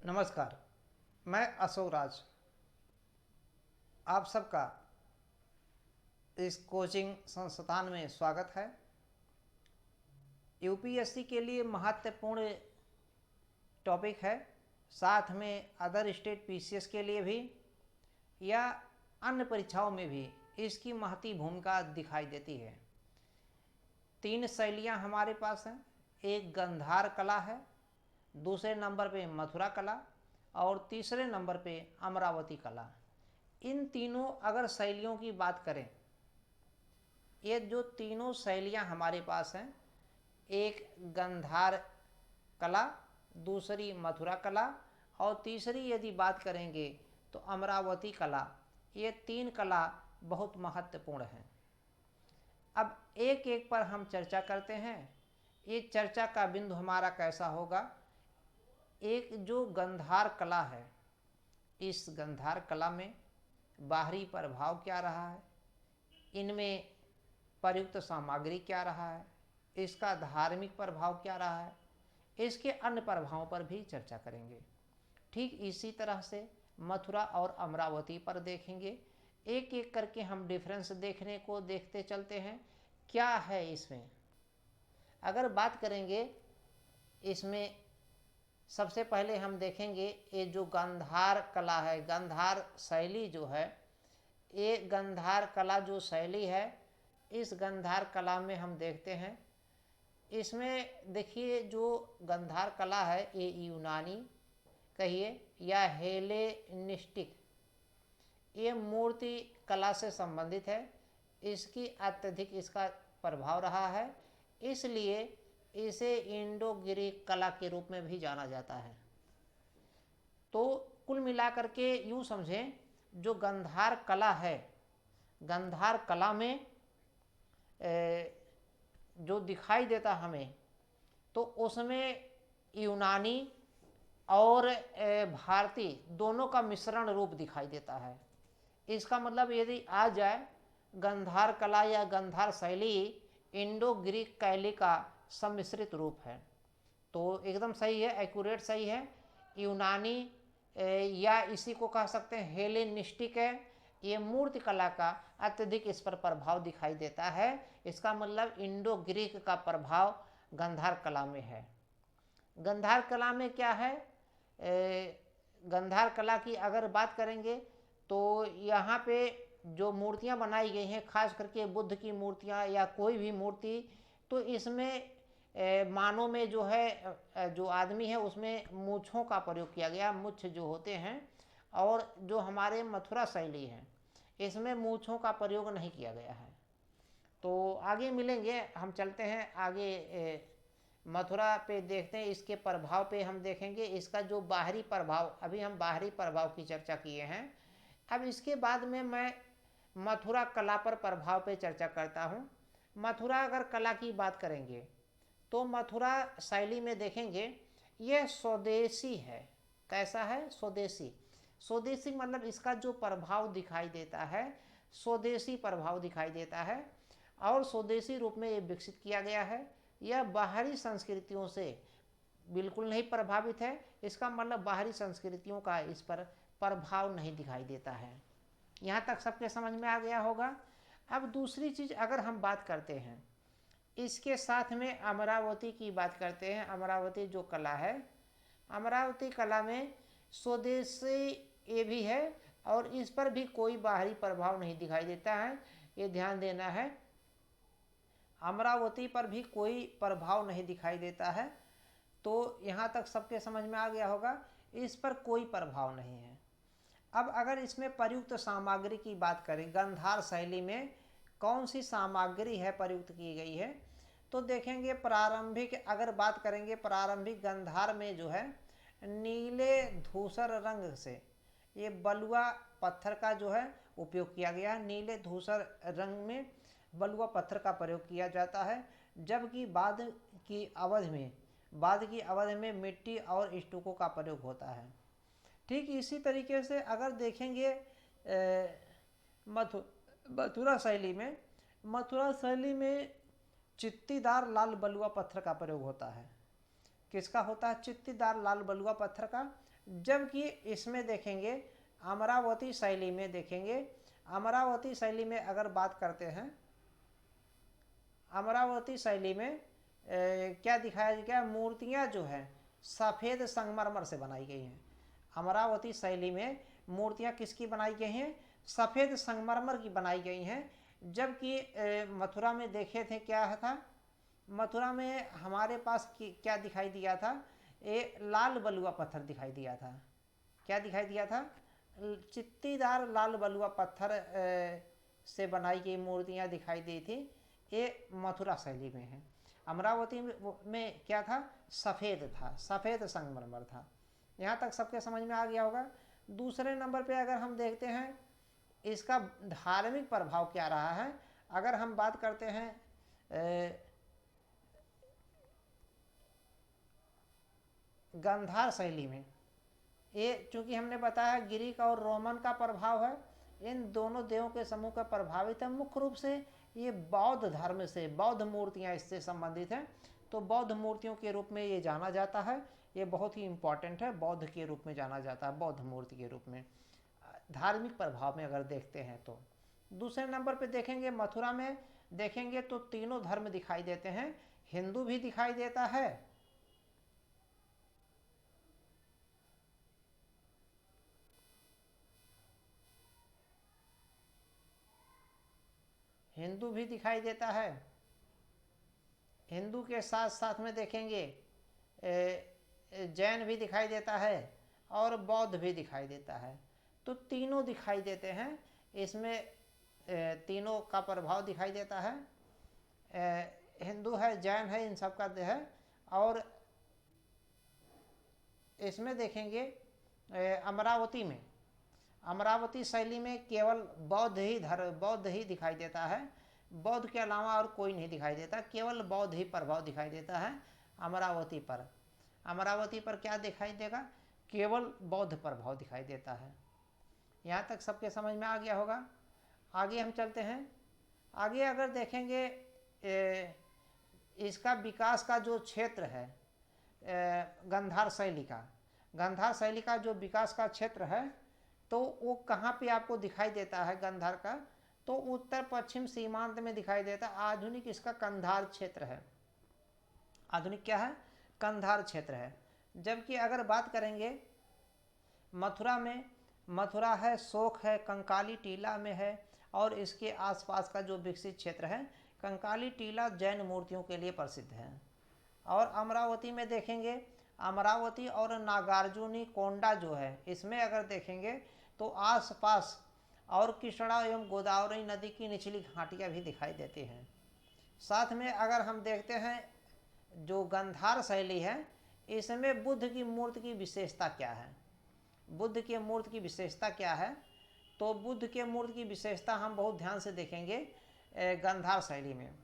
नमस्कार। मैं अशोक राज आप सबका इस कोचिंग संस्थान में स्वागत है। यूपीएससी के लिए महत्वपूर्ण टॉपिक है, साथ में अदर स्टेट पीसीएस के लिए भी या अन्य परीक्षाओं में भी इसकी महती भूमिका दिखाई देती है। 3 शैलियाँ हमारे पास हैं। एक गंधार कला है, दूसरे नंबर पे मथुरा कला और तीसरे नंबर पे अमरावती कला। इन तीनों अगर शैलियों की बात करें, ये जो तीनों शैलियाँ हमारे पास हैं, एक गंधार कला, दूसरी मथुरा कला और तीसरी यदि बात करेंगे तो अमरावती कला, ये 3 कला बहुत महत्वपूर्ण हैं। अब एक एक पर हम चर्चा करते हैं। ये चर्चा का बिंदु हमारा कैसा होगा? एक जो गंधार कला है, इस गंधार कला में बाहरी प्रभाव क्या रहा है, इनमें प्रयुक्त सामग्री क्या रहा है, इसका धार्मिक प्रभाव क्या रहा है, इसके अन्य प्रभावों पर भी चर्चा करेंगे। ठीक इसी तरह से मथुरा और अमरावती पर देखेंगे। एक एक करके हम डिफरेंस देखते चलते हैं क्या है इसमें। अगर बात करेंगे इसमें, सबसे पहले हम देखेंगे ये जो गंधार कला है, गंधार शैली जो है, ये गंधार कला जो शैली है, इस गंधार कला में हम देखते हैं, इसमें देखिए जो गंधार कला है ये यूनानी कहिए या हेलेनिस्टिक, ये मूर्ति कला से संबंधित है। इसकी अत्यधिक इसका प्रभाव रहा है, इसलिए इसे इंडो ग्रीक कला के रूप में भी जाना जाता है। तो कुल मिलाकर के यूँ समझें, जो गंधार कला है, गंधार कला में जो दिखाई देता हमें, तो उसमें यूनानी और भारतीय दोनों का मिश्रण रूप दिखाई देता है। इसका मतलब यदि आ जाए, गंधार कला या गंधार शैली इंडो ग्रीक शैली का सम्मिश्रित रूप है, तो एकदम सही है, एक्यूरेट सही है। यूनानी या इसी को कह सकते हैं हेलेनिस्टिक है, ये मूर्ति कला का अत्यधिक इस पर प्रभाव दिखाई देता है। इसका मतलब इंडो ग्रीक का प्रभाव गंधार कला में है। गंधार कला में क्या है, गंधार कला की अगर बात करेंगे तो यहाँ पे जो मूर्तियाँ बनाई गई हैं, खास करके बुद्ध की मूर्तियाँ या कोई भी मूर्ति, तो इसमें मानव में जो है, जो आदमी है उसमें मूँछों का प्रयोग किया गया, मुछ जो होते हैं। और जो हमारे मथुरा शैली है, इसमें मूँछों का प्रयोग नहीं किया गया है। तो आगे मिलेंगे, हम चलते हैं आगे। मथुरा पे देखते हैं, इसके प्रभाव पे हम देखेंगे। इसका जो बाहरी प्रभाव, अभी हम बाहरी प्रभाव की चर्चा किए हैं, अब इसके बाद में मैं मथुरा कला पर प्रभाव पे चर्चा करता हूँ। मथुरा अगर कला की बात करेंगे तो मथुरा शैली में देखेंगे, यह स्वदेशी है। कैसा है? स्वदेशी। स्वदेशी मतलब इसका जो प्रभाव दिखाई देता है, स्वदेशी प्रभाव दिखाई देता है और स्वदेशी रूप में ये विकसित किया गया है। यह बाहरी संस्कृतियों से बिल्कुल नहीं प्रभावित है। इसका मतलब बाहरी संस्कृतियों का इस पर प्रभाव नहीं दिखाई देता है। यहाँ तक सबके समझ में आ गया होगा। अब दूसरी चीज़ अगर हम बात करते हैं, इसके साथ में अमरावती की बात करते हैं। अमरावती जो कला है, अमरावती कला में स्वदेशी ये भी है और इस पर भी कोई बाहरी प्रभाव नहीं दिखाई देता है, ये ध्यान देना है। अमरावती पर भी कोई प्रभाव नहीं दिखाई देता है। तो यहाँ तक सबके समझ में आ गया होगा, इस पर कोई प्रभाव नहीं है। अब अगर इसमें प्रयुक्त सामग्री की बात करें, गंधार शैली में कौन सी सामग्री है प्रयुक्त की गई है, तो देखेंगे प्रारंभिक अगर बात करेंगे, प्रारंभिक गंधार में जो है नीले धूसर रंग से ये बलुआ पत्थर का जो है उपयोग किया गया है। नीले धूसर रंग में बलुआ पत्थर का प्रयोग किया जाता है, जबकि बाद की अवधि में मिट्टी और स्टूकों का प्रयोग होता है। ठीक इसी तरीके से अगर देखेंगे मथुरा शैली में चित्तीदार लाल बलुआ पत्थर का प्रयोग होता है। किसका होता है? चित्तीदार लाल बलुआ पत्थर का। जबकि इसमें देखेंगे अमरावती शैली में, देखेंगे अमरावती शैली में अगर बात करते हैं, अमरावती शैली में क्या दिखाया गया? मूर्तियां जो है सफ़ेद संगमरमर से बनाई गई हैं। अमरावती शैली में मूर्तियां किसकी बनाई गई हैं? सफ़ेद संगमरमर की बनाई गई हैं। जबकि मथुरा में देखे थे क्या था? मथुरा में हमारे पास क्या दिखाई दिया था? लाल बलुआ पत्थर दिखाई दिया था। क्या दिखाई दिया था? चित्तीदार लाल बलुआ पत्थर से बनाई गई मूर्तियां दिखाई दी थी। ये मथुरा शैली में है। अमरावती में क्या था? सफ़ेद था, सफ़ेद संगमरमर था। यहाँ तक सबके समझ में आ गया होगा। दूसरे नंबर पे अगर हम देखते हैं इसका धार्मिक प्रभाव क्या रहा है, अगर हम बात करते हैं गांधार शैली में, ये चूंकि हमने बताया ग्रीक और रोमन का प्रभाव है, इन दोनों देवों के समूह का प्रभावित है। मुख्य रूप से ये बौद्ध धर्म से, बौद्ध मूर्तियाँ इससे संबंधित हैं, तो बौद्ध मूर्तियों के रूप में ये जाना जाता है। ये बहुत ही इम्पॉर्टेंट है, बौद्ध के रूप में जाना जाता है, बौद्ध मूर्ति के रूप में धार्मिक प्रभाव में अगर देखते हैं तो। दूसरे नंबर पे देखेंगे मथुरा में, देखेंगे तो तीनों धर्म दिखाई देते हैं। हिंदू भी दिखाई देता है, हिंदू भी दिखाई देता है, हिंदू के साथ साथ में देखेंगे जैन भी दिखाई देता है और बौद्ध भी दिखाई देता है। तो तीनों दिखाई देते हैं, इसमें तीनों का प्रभाव दिखाई देता है। हिंदू है, जैन है, इन सब का है। और इसमें देखेंगे अमरावती में, अमरावती शैली में केवल बौद्ध ही दिखाई देता है। बौद्ध के अलावा और कोई नहीं दिखाई देता, केवल बौद्ध ही प्रभाव दिखाई देता है अमरावती पर। अमरावती पर क्या दिखाई देगा? केवल बौद्ध प्रभाव दिखाई देता है। यहाँ तक सबके समझ में आ गया होगा। आगे हम चलते हैं। आगे अगर देखेंगे इसका विकास का जो क्षेत्र है गांधार शैली का, गांधार शैली का जो विकास का क्षेत्र है, तो वो कहाँ पे आपको दिखाई देता है गांधार का? तो उत्तर पश्चिम सीमांत में दिखाई देता है। आधुनिक इसका कंधार क्षेत्र है। आधुनिक क्या है? कंधार क्षेत्र है। जबकि अगर बात करेंगे मथुरा में, मथुरा है, शोक है, कंकाली टीला में है, और इसके आसपास का जो विकसित क्षेत्र है, कंकाली टीला जैन मूर्तियों के लिए प्रसिद्ध है। और अमरावती में देखेंगे, अमरावती और नागार्जुनी कोंडा जो है, इसमें अगर देखेंगे तो आसपास और कृष्णा एवं गोदावरी नदी की निचली घाटियाँ भी दिखाई देती हैं। साथ में अगर हम देखते हैं जो गांधार शैली है, इसमें बुद्ध की मूर्ति की विशेषता क्या है? बुद्ध के मूर्ति की विशेषता क्या है? तो बुद्ध के मूर्ति की विशेषता हम बहुत ध्यान से देखेंगे गांधार शैली में।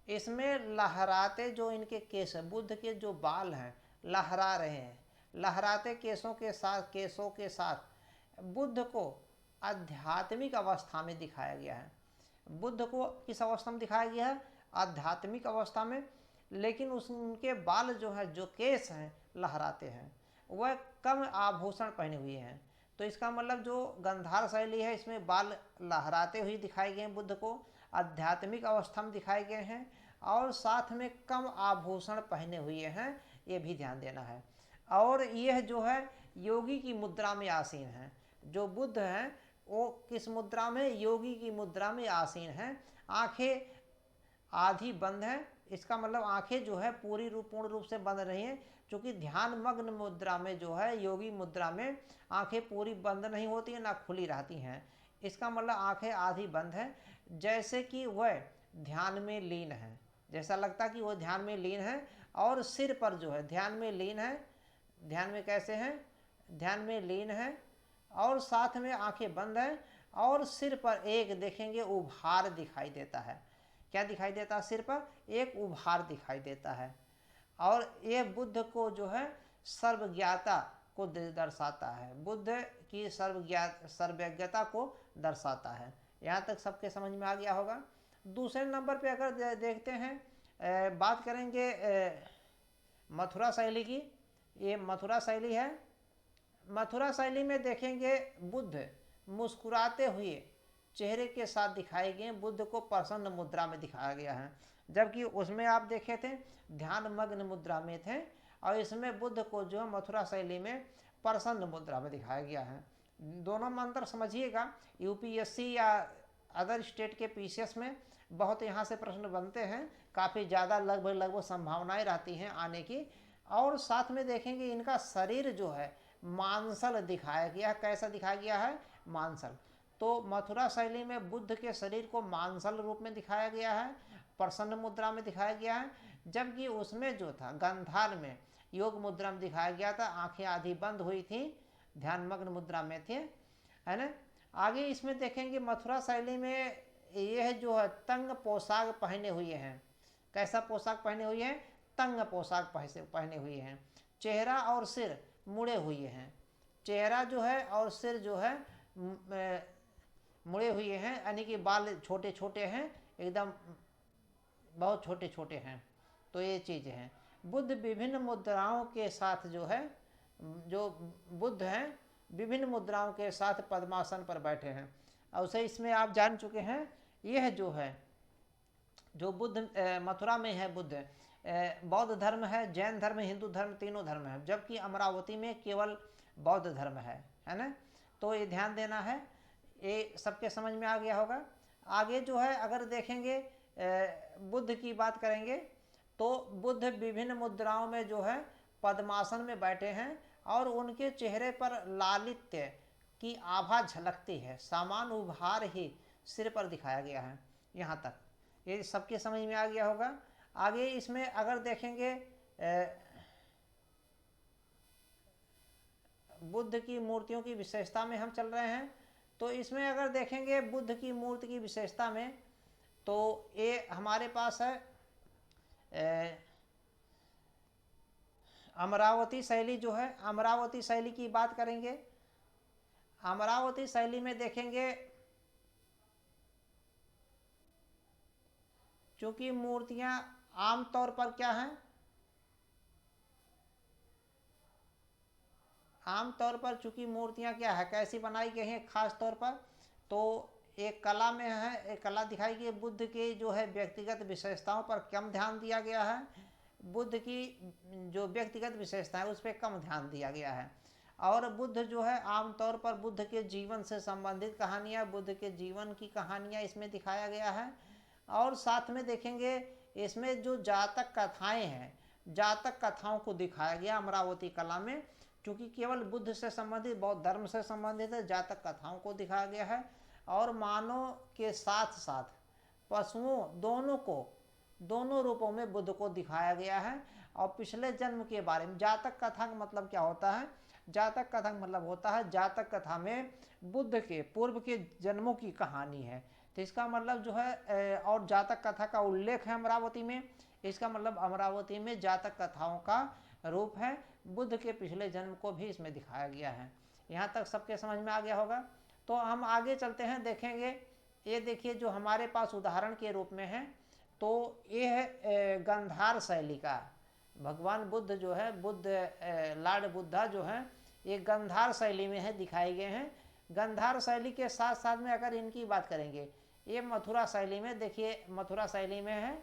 इसमें लहराते जो इनके केस है, बुद्ध के जो बाल हैं लहरा रहे हैं, लहराते केसों के साथ बुद्ध को आध्यात्मिक अवस्था में दिखाया गया है। बुद्ध को किस अवस्था में दिखाया गया है? आध्यात्मिक अवस्था में। लेकिन उनके बाल जो है, जो केस हैं लहराते हैं, वह कम आभूषण पहने हुए हैं। तो इसका मतलब जो गांधार शैली है, इसमें बाल लहराते हुए दिखाए गए हैं, बुद्ध को आध्यात्मिक अवस्था में दिखाए गए हैं, और साथ में कम आभूषण पहने हुए हैं, ये भी ध्यान देना है। और यह जो है योगी की मुद्रा में आसीन है। जो बुद्ध हैं वो किस मुद्रा में? योगी की मुद्रा में आसीन हैं। आंखें आधी बंद हैं, इसका मतलब आंखें जो है पूर्ण रूप से बंद नहीं है, क्योंकि ध्यान मग्न मुद्रा में जो है, योगी मुद्रा में आंखें पूरी बंद नहीं होती हैं, ना खुली रहती हैं। इसका मतलब आंखें आधी बंद हैं, जैसे कि वह ध्यान में लीन है, जैसा लगता कि वह ध्यान में लीन है। और सिर पर जो है ध्यान में लीन है। ध्यान में कैसे हैं? ध्यान में लीन है, और साथ में आंखें बंद हैं, और सिर पर एक देखेंगे उभार दिखाई देता है। क्या दिखाई देता है? सिर पर एक उभार दिखाई देता है। और ये बुद्ध को जो है सर्वज्ञता को दर्शाता है, बुद्ध की सर्वज्ञता को दर्शाता है। यहाँ तक सबके समझ में आ गया होगा। दूसरे नंबर पे अगर देखते हैं, बात करेंगे मथुरा शैली की, ये मथुरा शैली है। मथुरा शैली में देखेंगे बुद्ध मुस्कुराते हुए चेहरे के साथ दिखाए गए, बुद्ध को प्रसन्न मुद्रा में दिखाया गया है, जबकि उसमें आप देखे थे ध्यान मग्न मुद्रा में थे, और इसमें बुद्ध को जो मथुरा शैली में प्रसन्न मुद्रा में दिखाया गया है। दोनों में अंतर समझिएगा। यूपीएससी या अदर स्टेट के पीसीएस में बहुत यहाँ से प्रश्न बनते हैं, काफ़ी ज़्यादा लगभग संभावनाएं रहती हैं आने की। और साथ में देखेंगे इनका शरीर जो है मांसल दिखाया गया है। कैसा दिखाया गया है? मांसल। तो मथुरा शैली में बुद्ध के शरीर को मांसल रूप में दिखाया गया है, प्रसन्न मुद्रा में दिखाया गया है, जबकि उसमें जो था गांधार में योग मुद्रा में दिखाया गया था, आंखें आधी बंद हुई थी, ध्यानमग्न मुद्रा में थे, है ना। आगे इसमें देखेंगे मथुरा शैली में यह जो है तंग पोशाक पहने हुए हैं। कैसा पोशाक पहने हुए हैं? तंग पोशाक पहने हुए हैं। चेहरा और सिर मुड़े हुए हैं। चेहरा जो है और सिर जो है मुड़े हुए हैं, यानी कि बाल छोटे छोटे हैं, एकदम बहुत छोटे छोटे हैं। तो ये चीज़ है। बुद्ध विभिन्न मुद्राओं के साथ जो है, जो बुद्ध हैं विभिन्न मुद्राओं के साथ पद्मासन पर बैठे हैं। और उसे इसमें आप जान चुके हैं, यह जो है जो बुद्ध मथुरा में है, बुद्ध बौद्ध धर्म है, जैन धर्म, हिंदू धर्म, तीनों धर्म है, जबकि अमरावती में केवल बौद्ध धर्म है ना। तो ये ध्यान देना है, ये सबके समझ में आ गया होगा। आगे जो है अगर देखेंगे बुद्ध की बात करेंगे तो बुद्ध विभिन्न मुद्राओं में जो है पद्मासन में बैठे हैं, और उनके चेहरे पर लालित्य की आभा झलकती है, सामान उभार ही सिर पर दिखाया गया है। यहाँ तक ये सबके समझ में आ गया होगा। आगे इसमें अगर देखेंगे बुद्ध की मूर्तियों की विशेषता में हम चल रहे हैं, तो इसमें अगर देखेंगे बुद्ध की मूर्ति की विशेषता में, तो ये हमारे पास है अमरावती शैली जो है, अमरावती शैली की बात करेंगे। अमरावती शैली में देखेंगे चूंकि मूर्तियां आमतौर पर क्या हैं, आमतौर पर चूंकि मूर्तियां क्या है, कैसी बनाई गई हैं, खास तौर पर तो एक कला में है, एक कला दिखाई गई। बुद्ध के जो है व्यक्तिगत विशेषताओं पर कम ध्यान दिया गया है, बुद्ध की जो व्यक्तिगत विशेषता है उस पर कम ध्यान दिया गया है। और बुद्ध जो है आमतौर पर बुद्ध के जीवन से संबंधित कहानियाँ, बुद्ध के जीवन की कहानियाँ इसमें दिखाया गया है। और साथ में देखेंगे इसमें जो जातक कथाएं हैं, जातक कथाओं को दिखाया गया अमरावती कला में, क्योंकि केवल बुद्ध से संबंधित, बौद्ध धर्म से संबंधित है, जातक कथाओं को दिखाया गया है। और मानव के साथ साथ पशुओं दोनों को, दोनों रूपों में बुद्ध को दिखाया गया है। और पिछले जन्म के बारे में, जातक कथा का मतलब क्या होता है? जातक कथा का मतलब होता है, जातक कथा में बुद्ध के पूर्व के जन्मों की कहानी है। तो इसका मतलब जो है, और जातक कथा का उल्लेख है अमरावती में, इसका मतलब अमरावती में जातक कथाओं का रूप है। बुद्ध के पिछले जन्म को भी इसमें दिखाया गया है। यहाँ तक सबके समझ में आ गया होगा। तो हम आगे चलते हैं, देखेंगे ये देखिए जो हमारे पास उदाहरण के रूप में है, तो ये है गांधार शैली का। भगवान बुद्ध जो है, बुद्ध लॉर्ड बुद्धा जो है, ये गांधार शैली में है, दिखाए गए हैं। गांधार शैली के साथ साथ में अगर इनकी बात करेंगे, ये मथुरा शैली में, देखिए मथुरा शैली में है,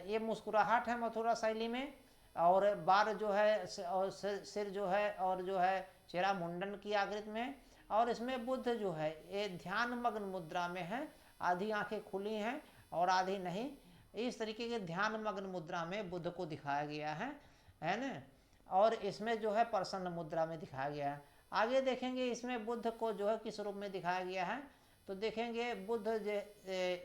ये मुस्कुराहट है मथुरा शैली में, और बार जो है और सिर जो है, और जो है चेहरा मुंडन की आकृति में। और इसमें बुद्ध जो है ये ध्यान मग्न मुद्रा में है, आधी आंखें खुली हैं और आधी नहीं, इस तरीके के ध्यान मग्न मुद्रा में बुद्ध को दिखाया गया है ना। और इसमें जो है प्रसन्न मुद्रा में दिखाया गया है। आगे देखेंगे इसमें बुद्ध को जो है किस रूप में दिखाया गया है, तो देखेंगे बुद्ध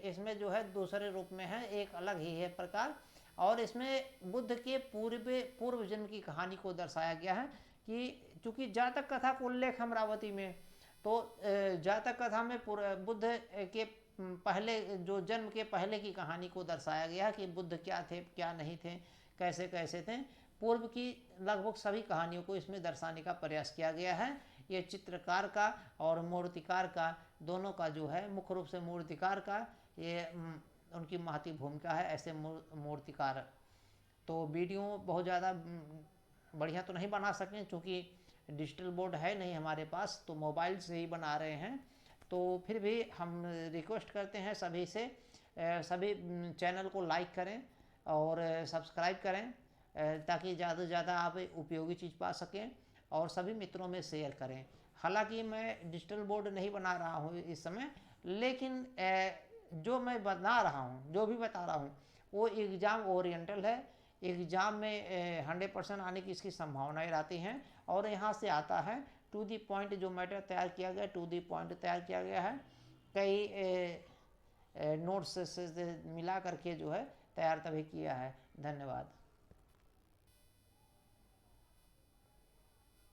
इसमें जो है दूसरे रूप में है, एक अलग ही है प्रकार। और इसमें बुद्ध के पूर्व जन्म की कहानी को दर्शाया गया है, कि चूँकि जातक कथा को उल्लेख अमरावती में, तो जातक कथा में बुद्ध के पहले जो जन्म के पहले की कहानी को दर्शाया गया कि बुद्ध क्या थे, क्या नहीं थे, कैसे कैसे थे। पूर्व की लगभग सभी कहानियों को इसमें दर्शाने का प्रयास किया गया है। ये चित्रकार का और मूर्तिकार का दोनों का जो है, मुख्य रूप से मूर्तिकार का ये उनकी महती भूमिका है, ऐसे मूर्तिकार तो वीडियो बहुत ज़्यादा बढ़िया तो नहीं बना सकें, चूँकि डिजिटल बोर्ड है नहीं हमारे पास, तो मोबाइल से ही बना रहे हैं। तो फिर भी हम रिक्वेस्ट करते हैं सभी से, सभी चैनल को लाइक करें और सब्सक्राइब करें, ताकि ज़्यादा से ज़्यादा आप उपयोगी चीज़ पा सकें और सभी मित्रों में शेयर करें। हालांकि मैं डिजिटल बोर्ड नहीं बना रहा हूँ इस समय, लेकिन जो मैं बना रहा हूँ, जो भी बता रहा हूँ, वो एग्ज़ाम ओरिएंटल है। एग्ज़ाम में 100% आने की इसकी संभावनाएं रहती हैं, और यहाँ से आता है टू दी पॉइंट। जो मैटर तैयार किया गया, टू दी पॉइंट तैयार किया गया है, कई नोट्स से मिला करके जो है तैयार तभी किया है। धन्यवाद।